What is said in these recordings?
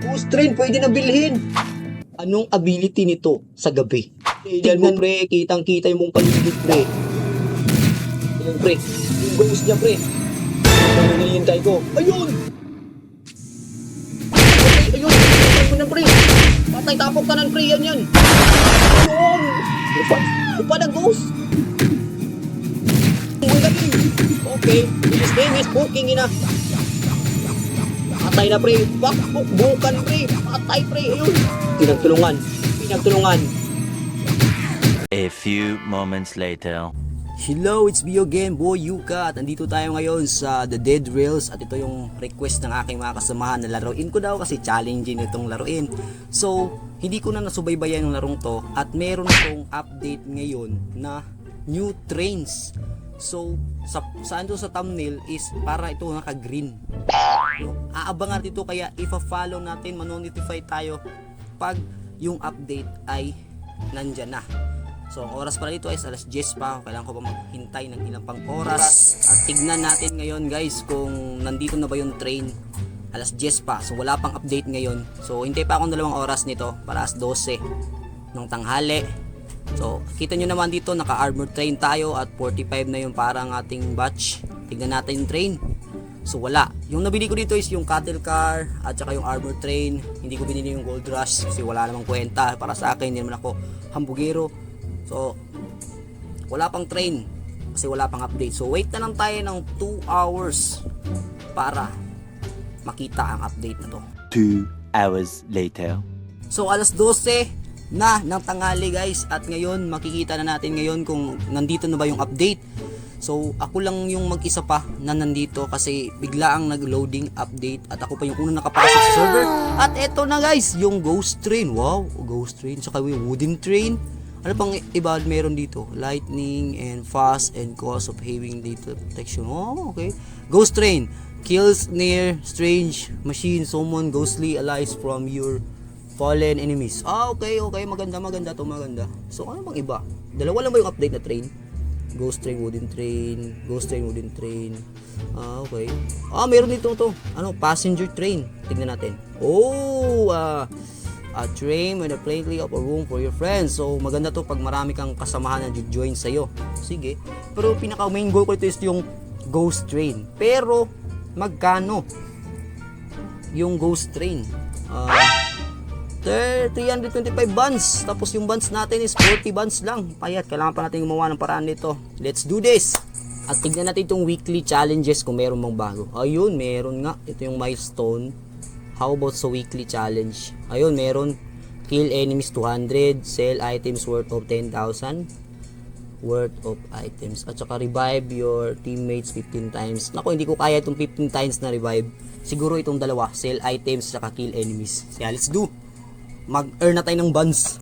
Ghost train, pwede na bilhin. Anong ability nito sa gabi? Tignan mo pre, kitang-kita yung mong paligid pre. Ayun pre, yung ghost niya pre. Ano hinihintay ko? Ayun! Okay, ayun, ayun mo na pre. Patay tapok kanan pre, yan yan. Ayun! Lupa na ghost. Okay, his name is Booking ina. Patay na pre, bukan pre, patay pre, ayun. Pinagtulungan. A few moments later. Hello, it's me again, Boy Yuka, at andito tayo ngayon sa The Dead Rails at ito yung request ng aking mga kasamahan na laruin ko daw kasi challenging itong laruin. So, hindi ko na nasubaybayan yung larong to at meron akong update ngayon na new trains. So, saan doon sa thumbnail is para ito naka-green. No? Aabangan ito kaya ifa-follow natin, manonotify tayo pag yung update ay nandyan na. So, ang oras pala dito ay alas 10 pa. Kailangan ko pa maghintay ng ilang pang oras. At tignan natin ngayon guys kung nandito na ba yung train. Alas 10 pa. So, wala pang update ngayon. So, hintay pa akong 2 oras nito para alas 12 ng tanghali. So, kita nyo naman dito naka-armored train tayo at 45 na yung parang ating batch. Tignan natin yung train. So, wala. Yung nabili ko dito is yung cattle car at saka yung armored train. Hindi ko binili yung gold rush kasi wala namang kwenta. Para sa akin, hindi naman ako hambugero. So, wala pang train kasi wala pang update. So, wait na lang tayo ng 2 hours para makita ang update na to. 2 hours later. So, alas 12 na ng tanghali guys. At ngayon, makikita na natin ngayon kung nandito na ba yung update. So, ako lang yung mag-isa pa na nandito kasi bigla ang nag-loading update at ako pa yung unang nakapasok sa server. At eto na guys, yung ghost train. Wow, ghost train. Saka yung wooden train. Ano pang iba meron dito? Lightning and fast and cause of having data protection. Oh, okay. Ghost train. Kills near strange machine, summon ghostly allies from your fallen enemies. Okay. Maganda to, maganda. So, ano bang iba? Dalawa lang ba yung update na train? Ghost train, wooden train. Ghost train, wooden train. Okay. Meron dito to. Ano? Passenger train. Tignan natin. A train with a plenty of a room for your friends. So, maganda to pag marami kang kasamahan na join sa'yo. Sige. Pero pinaka main goal ko ito is yung ghost train. Pero, magkano yung ghost train? 325 buns. Tapos yung buns natin is 40 buns lang. Payat. Kailangan pa natin gumawa ng paraan nito. Let's do this! At tignan natin itong weekly challenges kung meron bang bago. Ayun, meron nga. Ito yung milestone. How about sa weekly challenge? Ayun, meron. Kill enemies 200. Sell items worth of 10,000. Worth of items. At saka revive your teammates 15 times. Naku, hindi ko kaya itong 15 times na revive. Siguro itong dalawa. Sell items at saka kill enemies. Kaya let's do. Mag-earn na tayo ng buns.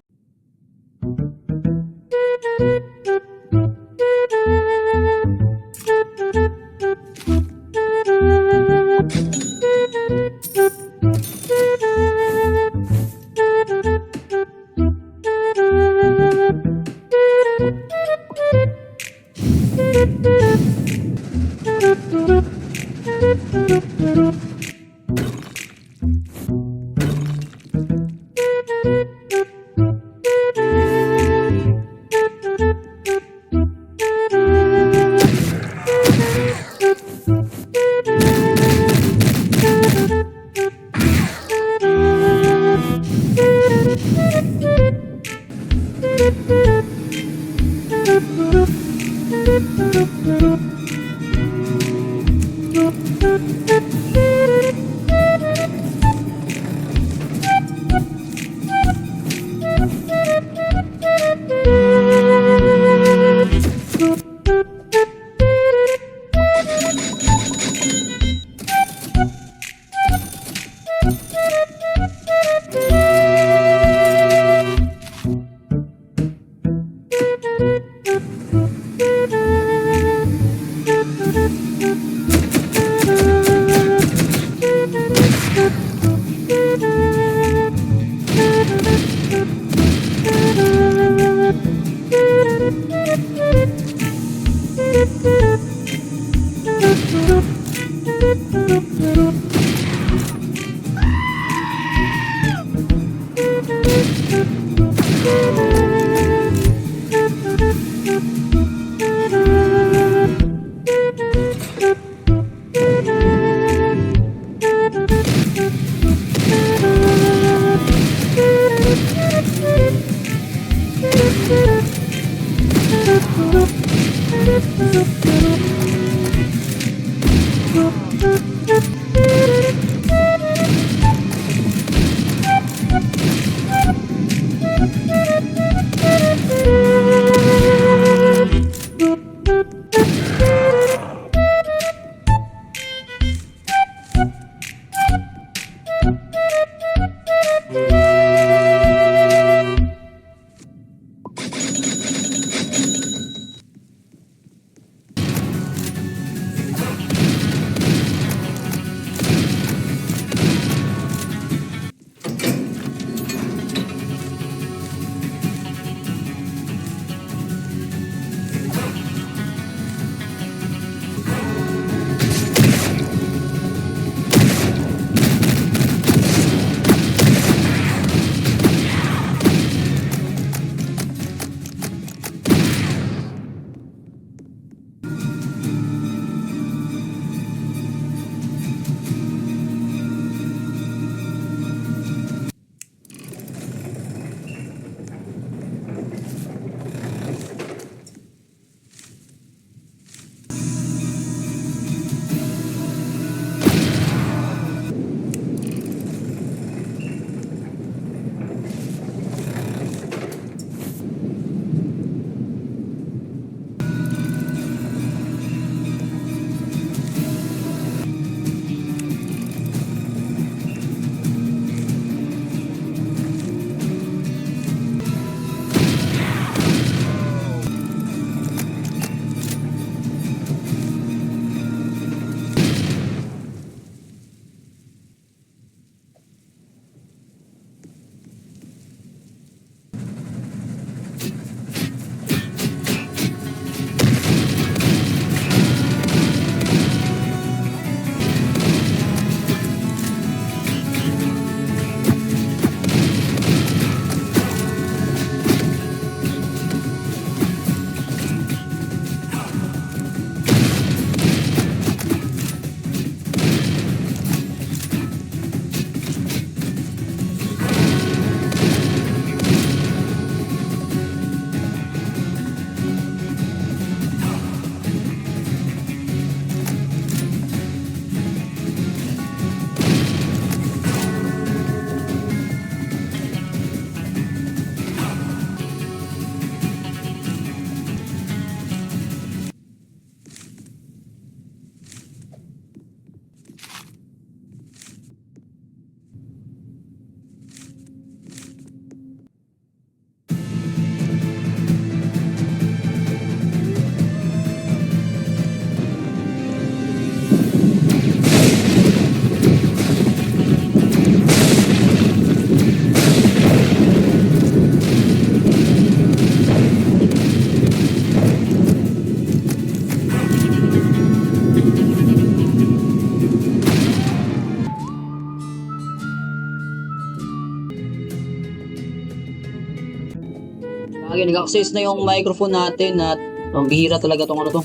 Okay, nag-access na yung microphone natin at ang bihira talaga tong ano to.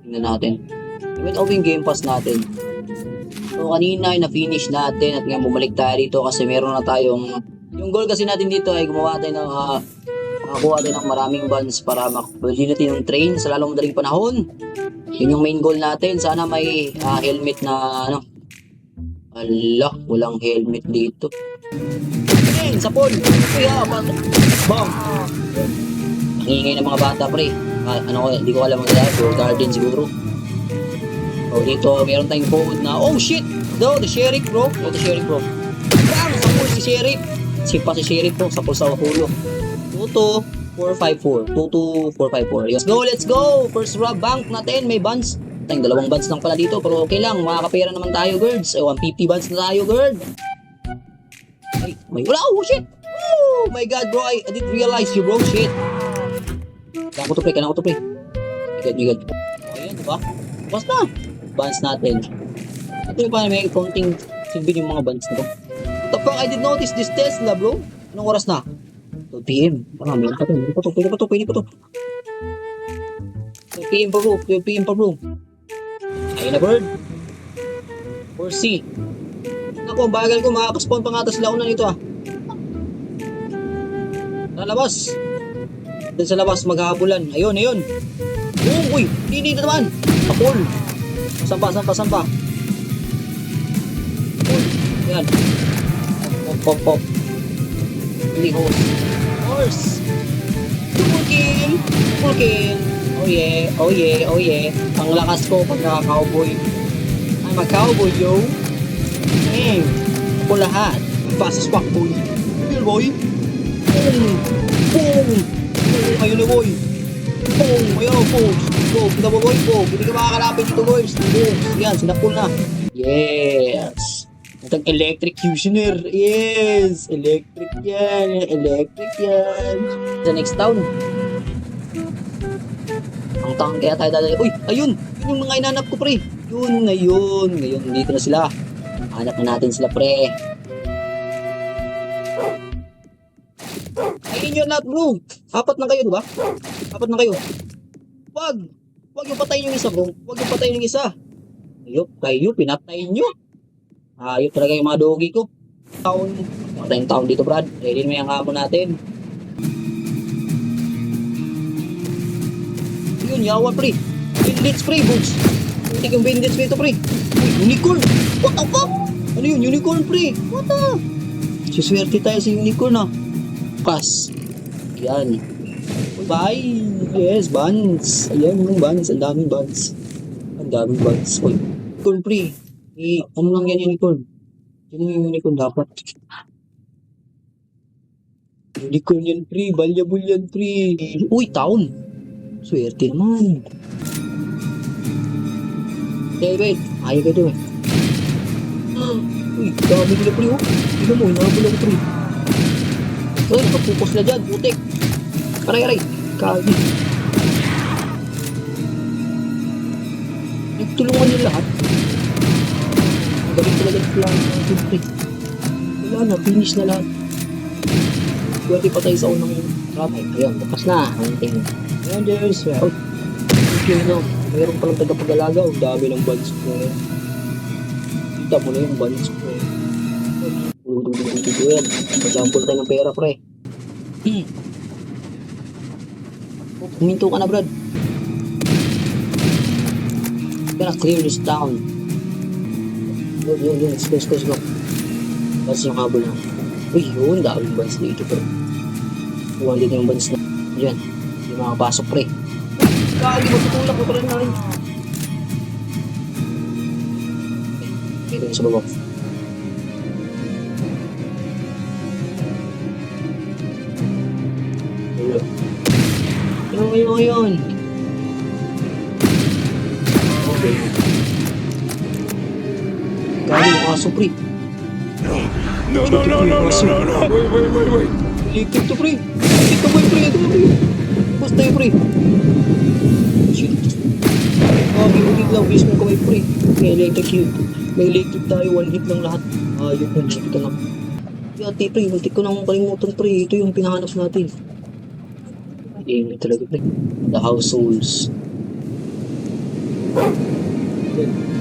Tingnan natin. Wait, open Game Pass natin. So, kanina ay na-finish natin at ngayon bumalik tayo dito kasi meron na tayong... Yung goal kasi natin dito ay gumawa tayo ng... makakuha tayo ng maraming buns para makabili natin yung train sa lalong madaling panahon. Yun yung main goal natin. Sana may helmet na ano. Ala, walang helmet dito. Hey, sapon! Kuya, bata. Bam! Nangingay ng mga bata, pre. Hindi ko alam ang gagawin. Garden siguro. So, dito, meron tayong code na, oh shit! The sheriff, bro. The sheriff, bro. Bam! Sapol si sheriff. Sipa si sheriff, bro. Sapol sa ulo. 22454. 22454. Let's go! First rob bank natin. May buns. Tayong dalawang buns lang pala dito. Pero okay lang. Makakapera naman tayo, girls. 150 buns na tayo, girl. Ay, wala. Oh, shit! Oh my god, bro. I didn't realize you, bro. Shit. Kailangan ko to, pre. Good. Ayan, diba? Basta. Buns natin. Ito yung parang may counting silbi yung mga buns na to. What the fuck? I did notice this Tesla, bro. Anong oras na? 12 PM. Meron pa to. Pwede pa to. 12 PM pa, bro. Ayun na, bird. 4C. Ako, bagal ko. Makakaspawn pa nga tas launan nito, Lalabas. Doon sa labas, maghahabulan. Ayun. Uy, hindi naman. Apol. Sampa. Yan. Pop. Hindi horse. Full kill. Oh yeah. Ang lakas ko pag naka-cowboy. I'm a cowboy, yo. Hey, ako lahat. Fastest walk, boy. Kill, boy. Boom. Ayun na, boy. Boom. Ayun, boom. Go, kita mo, boy. Boom. Hindi ka makakalapit dito, boys. Boom. Yan, sinapul na. Yes. Itong electrocutioner. Yes. Electric yan. Sa next town. Ang taong kaya tayo dadali. Uy, ayun. Yun yung mga inanap ko, pre. Yun na yun. Ngayon, dito na sila. Hanap na natin sila, pre. Ayun yun lahat, bro. 4 na kayo, diba? 4 na kayo. Wag yung patayin yung isa, bro. Wag yung patayin yung isa. Kayo, pinatayin nyo. Ayop talaga yung mga dogi ko. Matayong taon dito, Brad. Ready mo yung hamon natin. Yun, yawa, pre. Bandits, pre, boots. Hindi kong bandits dito, pre. Unicorn. What the fuck? Ano yun? Unicorn, pre. What the? Suswerte tayo sa unicorn, Kas. Yan. Bye. Yes, buns. Ayan yung buns. Ang daming buns. Uy. Unicorn, pre. Ano lang yan, unicorn? Yun yung unicorn dapat. Unicorn yan, pre. Valuable yan, pre. Uy, town. Swerte naman. Wait. Ayaw ka ito, Uy, dami nila, pre, Tignan mo, hinabol ako, pre. Uy, nakapupos na dyan, putik. Aray. Kagi. Nagtulungan nila lahat. Galing talaga ng plan natin, pre. Wala na, finish na lahat. Pwede pa tayo sa unang ramay. Ayun, bukas na. Ayan, there's well. Okay, mayroon palang tagapag-alaga. Ang dami ng buns ko. Kita mo na yung buns ko. Yan. Pag-sample tayo ng pera, pre. Huminto ka na, Brad. Gonna clear this town. Yun. Let's go. That's yung habol na. Uy, yun. Daming buns dito, pre. Huwag dito yung buns na. Yan. Hindi makapasok, pre. Kagi, matutulak ko pala na rin. Dito sa baba. Ayun. Okay. Kagi, aso, pre. No. Wait. Electric to, pre. Ito, pre. Basta yun, pre. Shit. Bigla lang. Bis mo kamay, pre. May electric tayo. 1 hit lang lahat. Ayun na. Ito lang. Yati, pre. Muntik ko nang kalimutan, pre. Ito yung pinahanap natin. Game talaga pre. The households.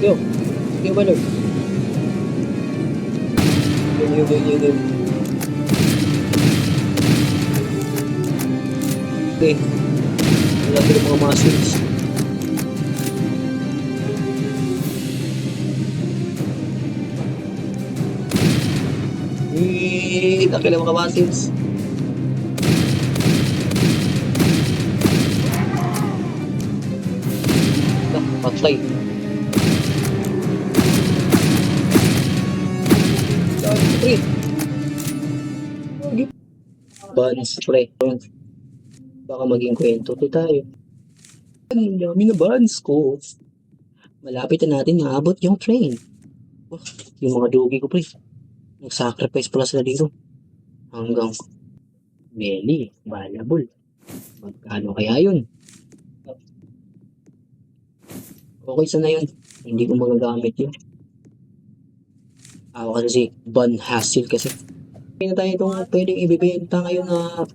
Yo. Yo, Balor. Yo. Okay. Wala ko yung mga muscles. Laki ng mga muscles. Patay. Pre. Buns, pre. Baka maging kwento to tayo. Ang dami na buns ko. Malapit na natin naabot yung train. Oh, yung mga dugi ko, pre. Nag-sacrifice pala sila dito. Hanggang Melly, valuable. Magkano kaya yun? Okay, sana yun. Hindi ko magagamit yun. Ako kasi Van Hassel kasi. Hindi na tayo itong pwedeng ibibenta ngayon na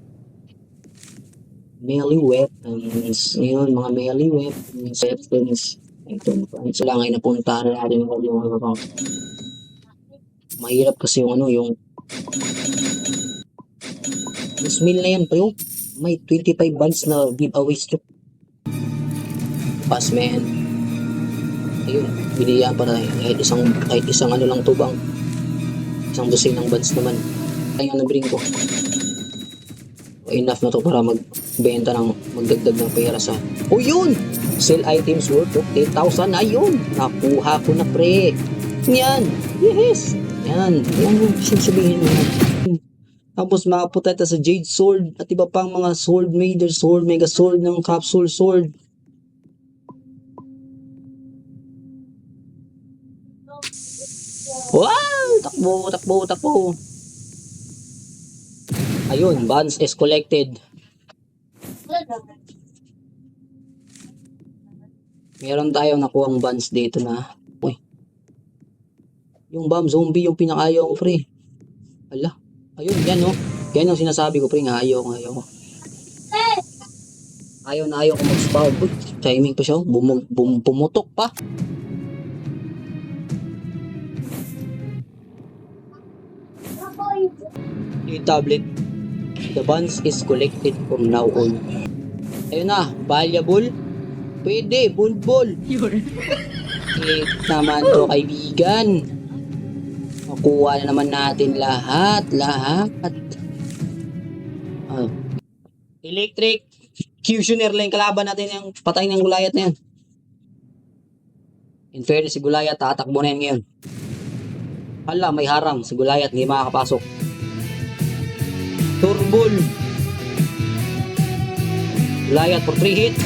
melee weapons. Ngayon, mga melee weapons. Ito lang ay napuntahan na natin yung mga bang. Mahirap kasi yung ano, yung Smil na yan pa yun. May 25 bands na giveaways to. Pass man. Ayun, binigyan pa na kahit isang ano lang to bang. Isang dosin ng bands naman. Ayun na bring ko. Enough na to para magbenta ng magdagdag ng pera sa. Oh yun! Sell items worth of 10,000. Ayun! Nakuha ko na pre. Yan! Yes! Yan yung sasabihin mo. Tapos makapunta tayo sa Jade Sword at iba pang mga Sword Maiden Sword, Mega Sword ng Capsule Sword. Wow! Takbo. Ayun, bonds is collected. Meron tayong nakuhang bonds dito na. Uy. Yung bomb zombie yung pinakayaw ko, pre. Ala. Ayun, yan no. Yan yung sinasabi ko, pre. Ayaw ko. Ayaw ko mag-spawn. Uy, timing pa siya. Pumutok pa. Yung tablet. The bonds is collected from now on. Ayun na, valuable. Pwede, bulbol. Naman to kaibigan. Makuha na naman natin lahat. Electric Cutioner lang yung kalaban natin yung patay ng Gulayat na yan. In fairness, si Gulayat tatakbo na yan ngayon. Hala, may harang. Si Gulayat hindi makakapasok. Turbol. Gulayat for 3 hits.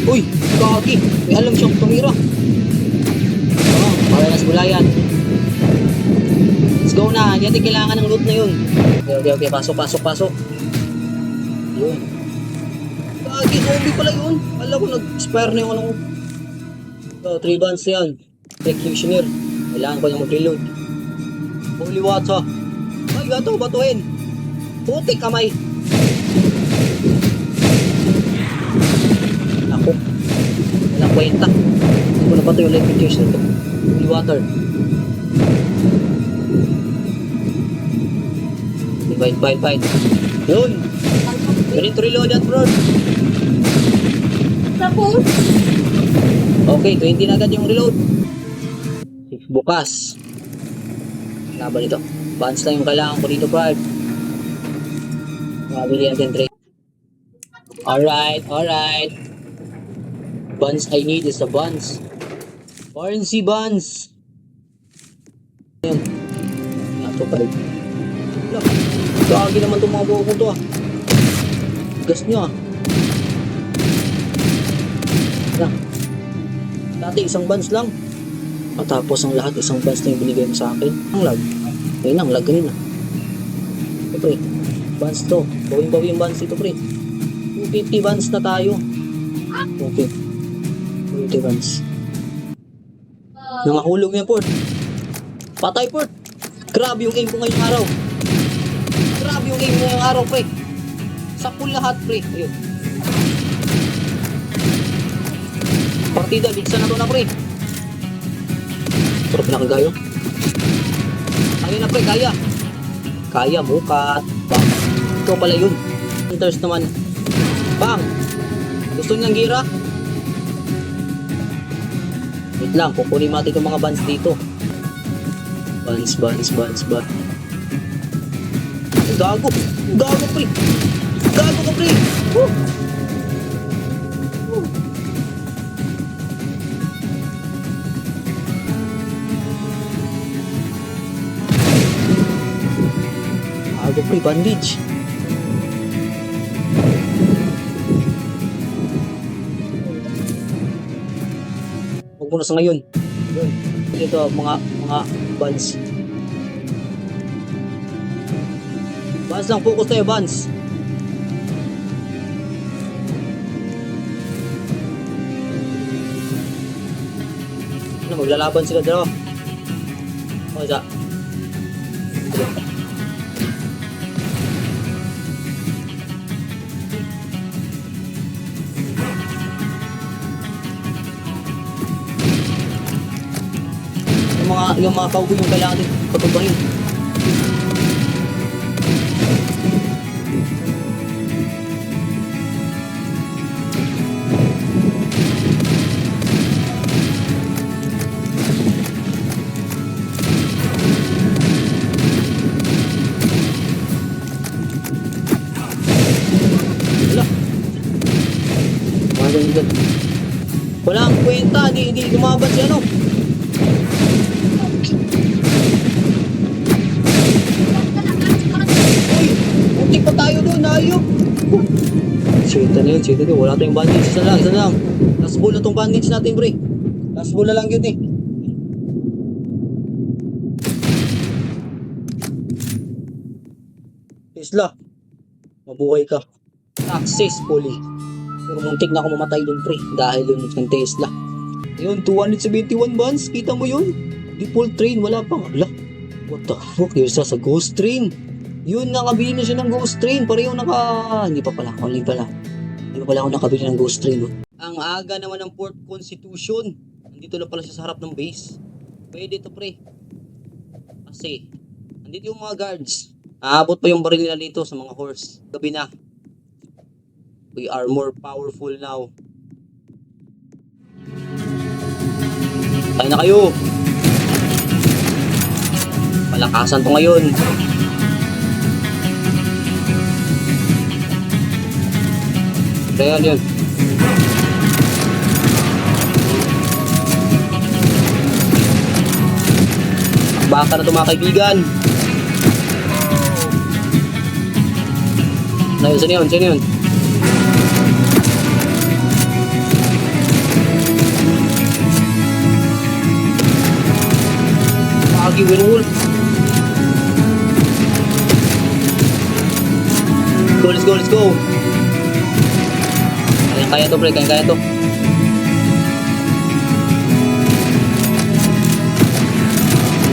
Uy, kagi. May alam siyang tumira. Pala na si Gulayat. Let's go na. Hindi natin kailangan ng loot na yun. Okay. Pasok. Yun. Kagi, zombie pala yun. Alam ko, nag-expire na yung ano. 3 bands yan. Executioner. Kailangan ko yung mag-reload. Holy water. Ay, gato, batuhin. Putik kamay. Ako. Walang kwenta. Hindi ko na bato yung executioner ko. Holy water. Fight. Yun. Ready to reload that, bro. Tapos? Okay, 20 na agad yung reload. Bukas. Laban ito. Buns lang yung kailangan ko dito, Brad. Mabili natin trade. Alright. Buns I need is the buns. Currency buns. Ayan. Ito pa rin. Gagi naman itong mga buho ko to ah. Gas nyo ah. Dati isang buns lang. Matapos ang lahat, isang buns na yung binigay mo sa akin. Ang lag. Ngayon ang lag kanina. Ito pre. Buns to. Bawing yung buns dito pre. 250 buns na tayo. Okay. 20 buns. Nangahulog na yung port. Patay port. Grabe yung aim ko ngayong araw. Grabe yung aim ko ngayong araw pre. Sakul lahat, pre. Ayun. Partida, ligsan na to na, pre. Sarap na kagayo. Kaya na, pre, kaya. Kaya, mukat. Bang. Ikaw pala yun. Hunters naman. Bang. Gusto niyang gira? Wait lang, kukunin natin itong mga buns dito. Buns. Gago. Gago, pre. Gago ka, pre. Woo. Gago, pre. Bandage. Huwag mo na sa ngayon. Yun. Ito, mga buns. Buns lang, focus tayo, buns. Ano, maglalaban sila dalawa. O, isa. Yung mga cowboy yung kailangan din patubahin. Wala ang kwenta, di lumaban si ano. Uy, muntik pa tayo doon, ayok. Sweet na yun, wala tayong bandage, isa lang. Last ball na tong bandage natin, pre. Last ball na lang yun eh. Tesla, mabuhay ka. Successfully. Pero muntik na ako mamatay dun, pre, dahil dun ng Tesla. Yun, 271 buns, kita mo yun? Default train, wala pa. Ala, what the fuck, yun sa ghost train. Yun, nakabili na siya ng ghost train. Pareho hindi pa pala ako nakabili ng ghost train. Ang aga naman ng Port Constitution. Nandito na pala siya sa harap ng base. Pwede to, pre. Kasi, nandito yung mga guards. Aabot pa yung baril nila dito sa mga horse. Gabi na. We are more powerful now. Tayo na kayo. Palakasan to ngayon. Kaya yun. Baka na ito mga kaibigan. Sino yun? Winwolf. Let's go. Kaya to, pre, kaya to.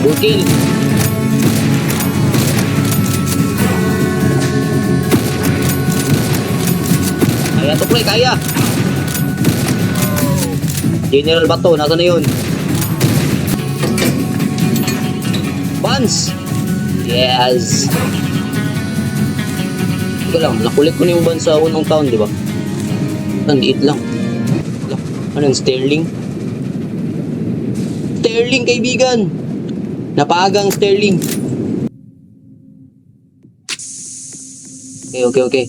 Bull kill. Kaya to, pre, kaya. General Bato, nasa na yun? Buns! Yes! Ika lang, nakulit ko na yung buns sa unang taon, di ba? Ang liit lang. Ano yung Sterling? Sterling, kaibigan! Napagang Sterling. Okay.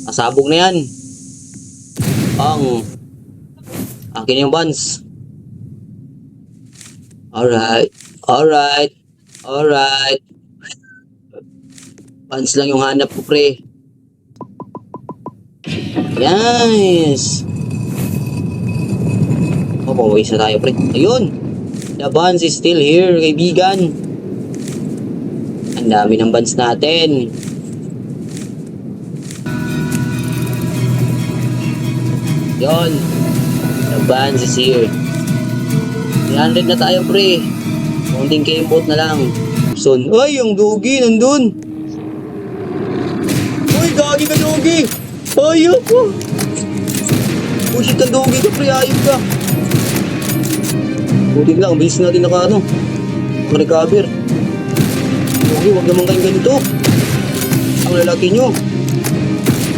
Asabog na yan. Akin yung buns. Alright. Buns lang yung hanap ko, pre. Yes. Pawis na tayo, pre. Ayun. The buns is still here, kaibigan. Ang dami ng buns natin. Yun. The buns is here. 300 na tayo, pre. Konting kembot na lang. Son. Ay, yung dugi nandun. Uy, gagi ka doon. Dogi! Ayop po! Pushit ka, Dogi ka, pre. Ayop ka. Buti lang, bilis natin recover. Dogi, huwag naman kayong ganito. Ang lalaki nyo.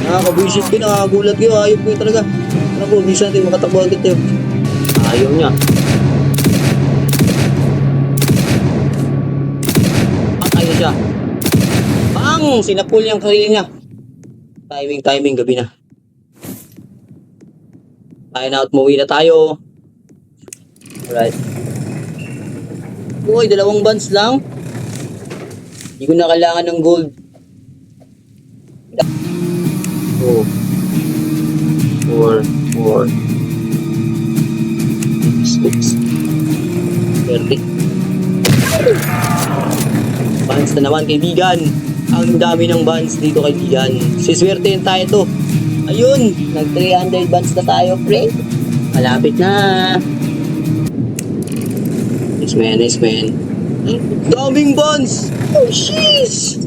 Nakakabuisit kayo, nakakagulat kayo. Ayop kayo talaga. Naku, bilis natin makatakbo agad tayo. Ayaw niya. Ayaw siya. Bang! Sinapul niyang sarili niya. Timing, gabi na. Kaya na at umuwi na tayo. Alright. Uy, 2 bands lang. Hindi ko na kailangan ng gold. 2, 4, 4, 6, 30. Bands na naman, kaibigan. Ang dami ng bands dito, kaibigan. Siswertein tayo to. Ayun, nag 300 bands na tayo, pre. Malapit na. Nice man. Daming bands. Oh, sheesh.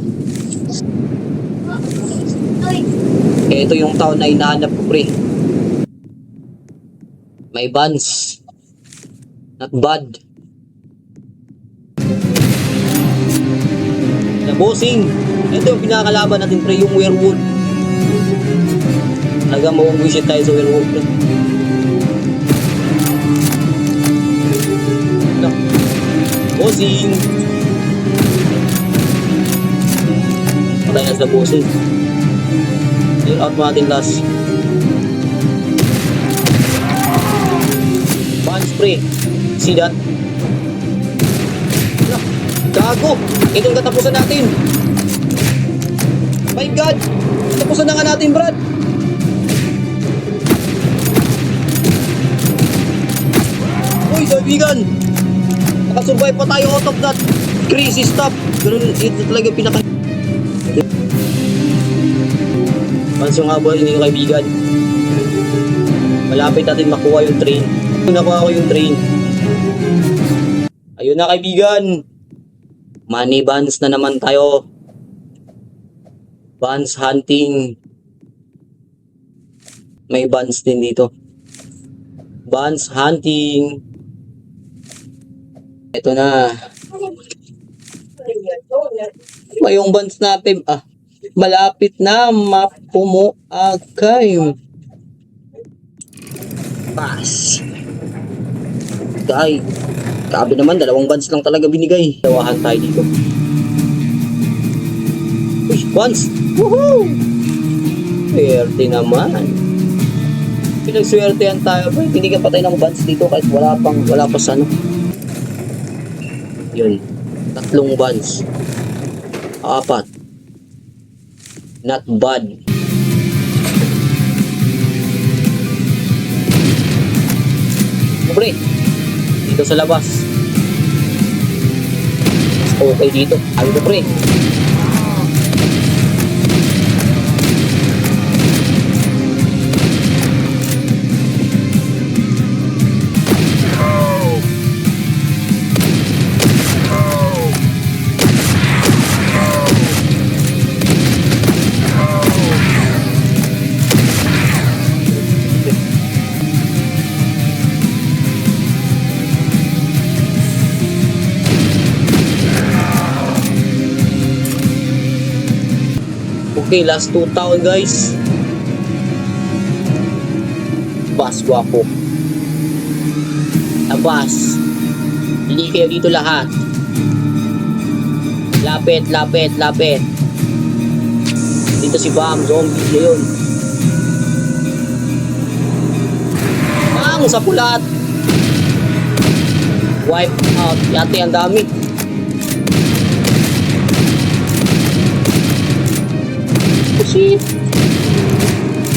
Ito yung town na hinahanap ko, pre. May bands. Not bad. The bossing. Ito yung pinakalaban natin, pre, yung werewolf. Talagang mawag-visit tayo sa werewolf, pre. Bossing. Patay na sa bossing. Clear out mo natin last. Band spray. See that? Gago! Ito yung katapusan natin. My God! Katapusan na nga natin, Brad. Uy, kaibigan! Nakasurvive pa tayo out of that crazy stuff. Ganun, ito talaga pinaka... Panso nga ba, hindi ko kaibigan. Malapit natin makuha yung train. Nakuha ko yung train. Ayun na, kaibigan. Money bands na naman tayo. Bands hunting. May bands din dito. Bands hunting. Ito na. Mayong bands natin. Malapit na mapumuakay. Pass. Guy. Grabe naman, 2 bands lang talaga binigay. Tawahan tayo dito. Uy, bands! Woohoo! Swerte naman. Pinagswertehan tayo. Hindi ka patay ng bands dito kahit wala pa sa ano. Yun. 3 bands. 4. Not bad. Pre, dito sa labas. Okay dito. Ayun na, pre. Okay, last 2 taon, guys. Bas, guwapo. Labas. Hindi kayo dito lahat. Lapit. Dito si Bam, zombie na yun. Sa pulat. Wipe out. Yate, ang dami.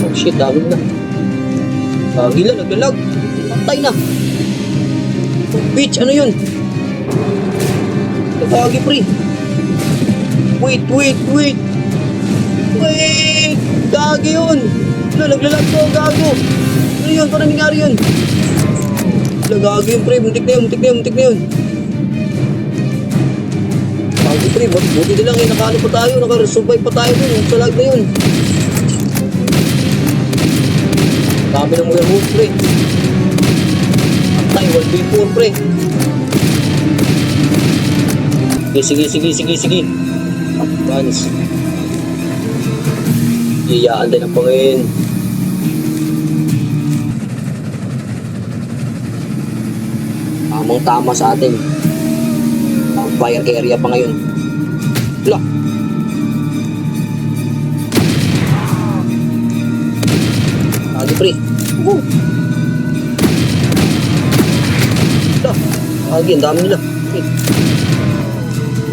Oh shit, dami na. Gila, naglalag. Patay na. Oh, bitch, ano yun? Nagkagi, pre. Wait. Gagi yun. Naglalag ko, gago. Ano yun? Paano nangyari yun? Gagi yun, pre. Muntik na yun. Gagi, pre. Buti na lang, nakaano pa tayo. Nakasurvive pa tayo dun. Sa lag na yun. Dami ng werewolf, pre. Patay, 1v4, pre. Sige. Advance. Iyaan din ang pangin. Tamang-tama sa atin. Ang fire area pa ngayon. Wala. Lagi, pre. Woo! Wala. Lagi, ang dami nila. Okay.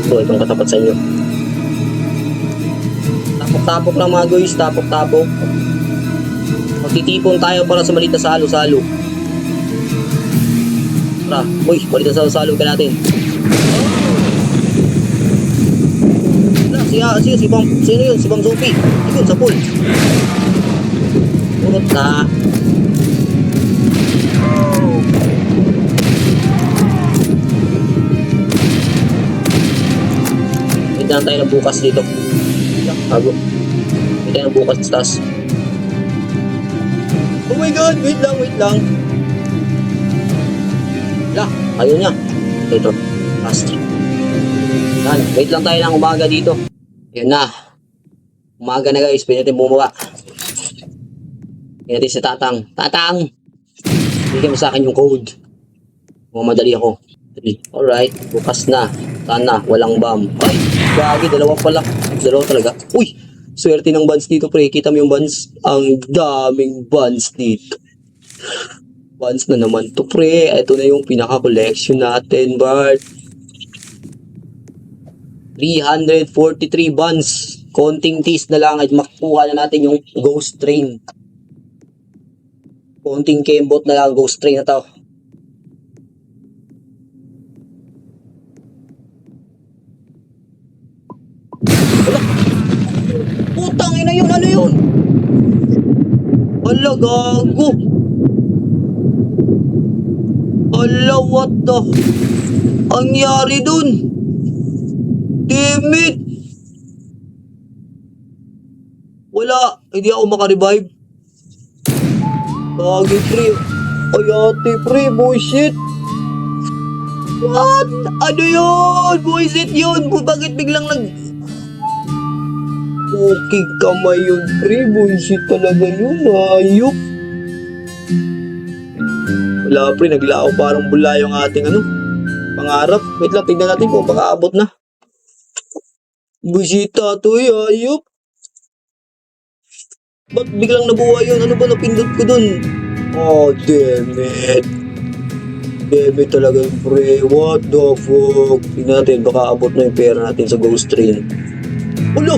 Ito, itong katapat sa inyo. Tapok-tapok lang mga guys, tapok-tapok. Magtitipon tayo para sa maliit na salo-salo. Tara, uy, maliit na salo-salo ka natin. Sino yun? Si Bang Sophie. Ikon sa pool. Urot na. Hintahan tayo na bukas dito. Bago. Hintahan tayo na bukas sa taas. Oh my god! Wait lang. Ayaw niya. Ito. Last. Yan. Wait lang tayo ng umaga dito. Yan na. Umaga na guys. Pwede natin bumaba. Pwede natin si Tatang. Tatang! Bigyan mo sa akin yung code. Mamadali ako. Alright. Bukas na. Sana. Walang bomb. Ay! Gagi. Dalawa pala. Dalawa talaga. Uy! Swerte ng buns dito, pre. Kita mo yung buns? Ang daming buns dito. Buns na naman to, pre. Ito na yung pinaka-collection natin, Bart. 343 buns. Konting tease na lang at makuha na natin yung ghost train. Konting kembot na lang, ghost train na to. Wala. Putang ina yun, ano yun? Ala, gago. Ala, what the? Ang yari dun? Damn it! Wala, hindi ako makarevive. Gagi, pre. Ay, ate, pre, bullshit. What? Ano yun? Bullshit yun. Bakit biglang okay, kamay yun, pre. Bullshit talaga yun. Ayop. Wala, pre. Naglao parang bula yung ating pangarap. Wait lang, tignan natin kung makaabot na. Bullshita to eh. Ayop. Ba't biglang nabuhay yun? Ano ba napindot ko dun? Oh, damn it. Damn it talaga, pre. What the fuck? Tignan natin, baka abot na yung pera natin sa ghost train. Ulo!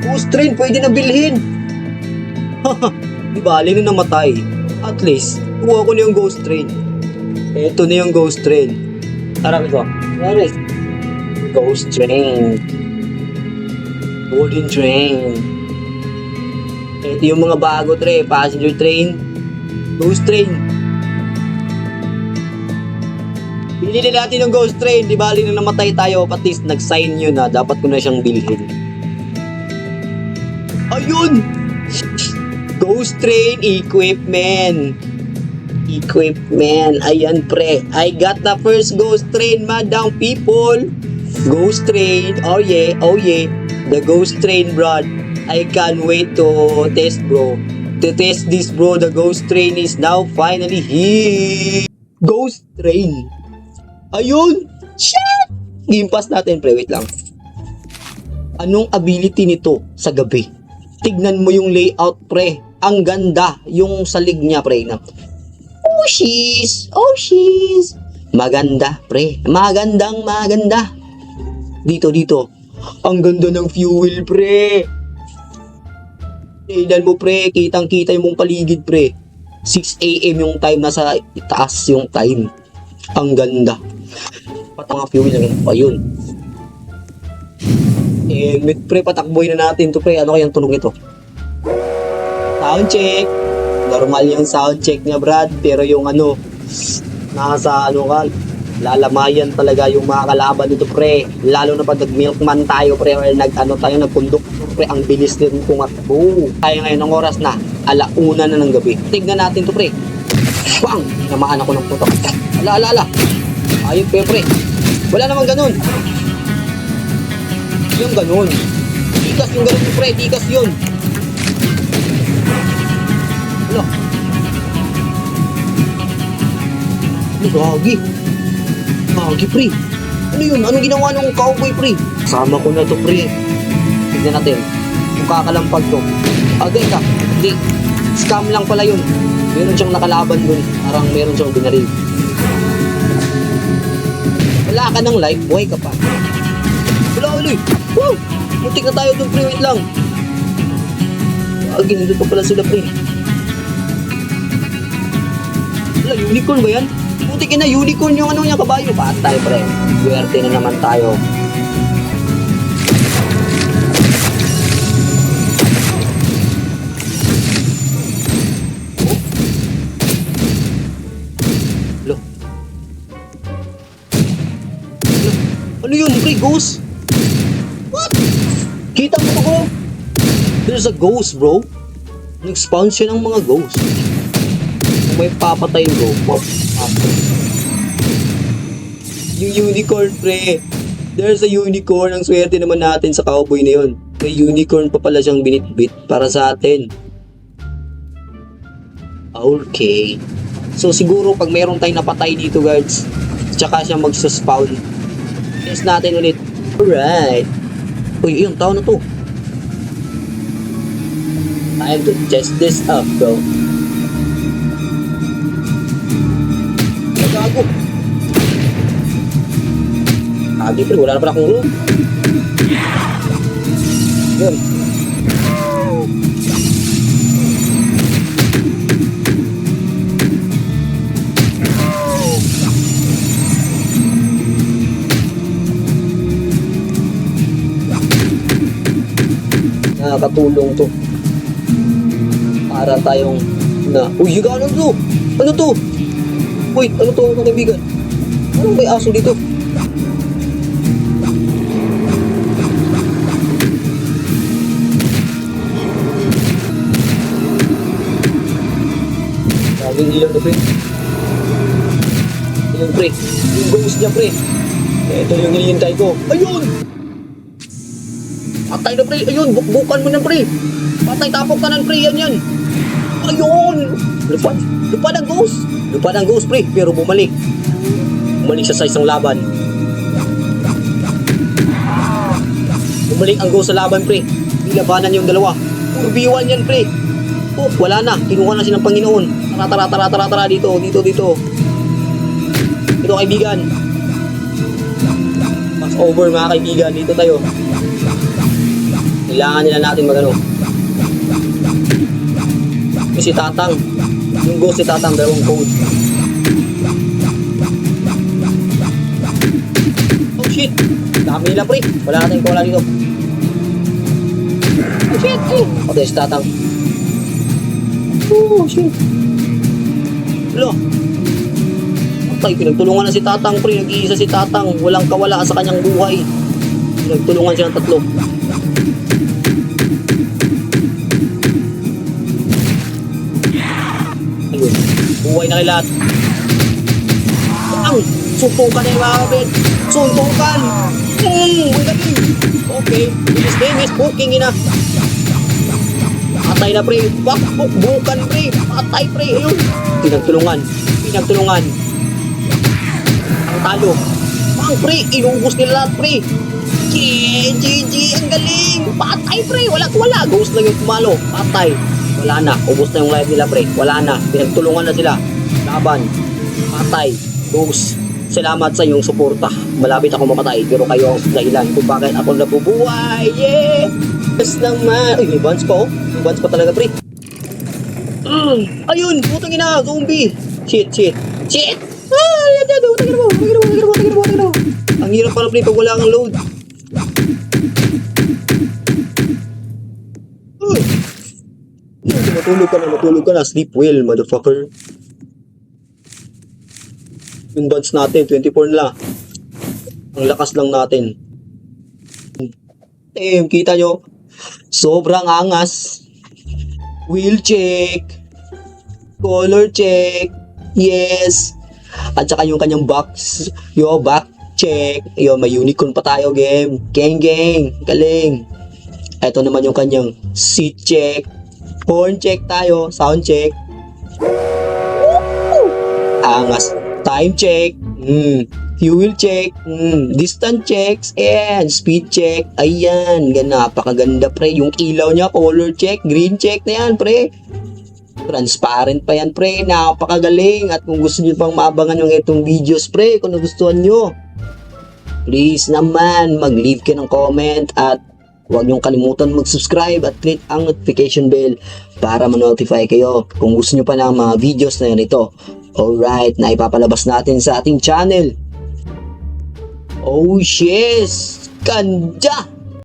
Ghost train, pwede na bilhin. Haha, di bali na namatay. At least, kuha ko na yung ghost train. Eto na yung ghost train. Harap ito. Harap. Ghost train. Golden train. Ito yung mga bago, tre. Passenger train. Ghost train. Binili natin yung ghost train. Di bali na namatay tayo. At least nag-sign yun na. Dapat ko na siyang bilhin. Ayun! Ghost train equipment. Ayan, pre. I got the first ghost train, madam people. Ghost train. Oh yeah. The ghost train, bro. I can't wait to test, bro. To test this, bro. The ghost train is now finally here. Ghost train. Ayun. Shit! Game pass natin, pre. Wait lang. Anong ability nito sa gabi? Tignan mo yung layout, pre. Ang ganda. Yung salig niya, pre. Oh, she's. Maganda, pre. Maganda. Dito. Ang ganda ng fuel, pre. Tignan mo, pre. Kitang-kita yung mong paligid, pre. 6 AM yung time. Nasa itaas yung time. Ang ganda. Patang fuel na rin. Ayun. Pre, patakboy na natin to, pre. Ano kayang tunog ito? Sound check. Normal yung sound check niya, Brad. Pero yung nasa lalamayan talaga yung mga kalaban nito, pre. Lalo na pag nag-milkman tayo, pre, or nagpundok, pre, ang bilis din tumakbo. Tayo ngayon ng oras na alauna na ng gabi. Tignan natin to, pre. Bang! Namaan ako ng putok. Ala. Ayun, pre. Wala namang ganun. Yung ganun. Tikas yung ganun, pre. Tikas yun. Ala. Gagi. Gagi, pre. Ano yun? Anong ginawa ng cowboy, pre? Sama ko na to, pre. Tignan natin. Yung kakalampag to. Agay ka. Hindi. Scam lang pala yun. Meron siyang nakalaban dun. Parang meron siyang binaril. Wala ka ng life, buhay ka pa. Wala ulit. Woo! Muntik na tayo dun, pre. Wait lang. Agay, nandito pala sila, pre. Wala, unicorn ba yan? Muntik na unicorn yung ano niya, kabayo. Patay, pre. Swerte na naman tayo. Ano yun, pre? Ghost? What? Kita mo ko? There's a ghost, bro. Nag-spawn siya ng mga ghost. Kung may papatayin ko, pop. Yung unicorn, pre. There's a unicorn. Ang swerte naman natin sa cowboy na yun. May unicorn pa pala siyang binitbit para sa atin. Okay. So siguro pag mayroon tayong napatay dito, guards, tsaka siya mag-spawn. Test natin ulit. Alright. Uy, yung tao na to. Time to test this up, bro. Gago. Agi, pero wala na pala akong room. Yun. Nakakatulong to para tayong uy, ano to? Ano to? Wait, ano to mga kaibigan? Anong may aso dito? Laging ilaw na, pre. Ayun, pre. Yung ghost niya, pre. Ito yung hinihintay ko. Ayun! Patay na, pre. Ayun, bukbukan mo na, pre. Patay, tapok ka na, pre. Yan. Ayun! Lupad ang ghost. Lupad ang ghost, pre. Pero bumalik. Bumalik siya sa isang laban. Bumalik ang ghost sa laban, pre. Nilabanan yung dalawa. Urbiwan yan, pre. Oh, wala na. Kinuha na siya ng Panginoon. Tara. Dito. Ito, kaibigan. Pass over, mga kaibigan. Dito tayo. Kailangan nila natin magano. Yung si Tatang. Yung ghost si Tatang, dalawang code. Oh shit! Dami nila, pre. Wala natin kola dito. Oh shit! Okay, si Tatang. Oh shit! Hello! Okay, pinagtulungan na si Tatang, pre. Nag-iisa si Tatang. Walang kawala sa kanyang buhay. Pinagtulungan siya ng tatlo. Buhay na lahat. Ang suntukan na yung mga kapit. Suntukan. Ang galing. Okay. This game is cooking ina. Patay na, pre. Bukan, pre. Patay, pre. Ayun. Pinagtulungan. Ang talo. Ang, pre. Inubos nila lahat, pre. GG. Ang galing. Patay, pre. Wala. Ghost lang yung tumalo. Patay. Wala na. Ubos na yung life nila, pre. Wala na. Pinagtulungan na sila. Laban. Patay. Ghost. Salamat sa iyong suporta. Malapit ako mamatay. Pero kayo ang dahilan kung bakit ako nabubuhay. Yeah! Yes naman. Uy, may buns pa, oh. May buns pa talaga, pre. Ayun! Putang ina! Zombie! Shit! Ah! Yan! Utang mo! Ang hirap pala, pre, pag wala kang load. Matulog ka na. Sleep well, motherfucker. Yung buds natin, 24 na. Ang lakas lang natin. Kita nyo? Sobrang angas. Wheel check. Color check. Yes. At saka yung kanyang box. Back check. May unicorn pa tayo, game. Gang. Galing. Ito naman yung kanyang seat check. Horn check tayo. Sound check. Angas. Time check. Fuel check. Distance checks. And speed check. Ayan. Napakaganda, pre. Yung ilaw niya, color check. Green check na yan, pre. Transparent pa yan, pre. Napakagaling. At kung gusto nyo pang maabangan yung itong videos, pre, kung nagustuhan nyo, please naman, mag-leave ka ng comment at huwag niyong kalimutan mag-subscribe at click ang notification bell para ma-notify kayo kung gusto nyo pa ng mga videos na ito. Alright, na ipapalabas natin sa ating channel. Oh yes! Ganda!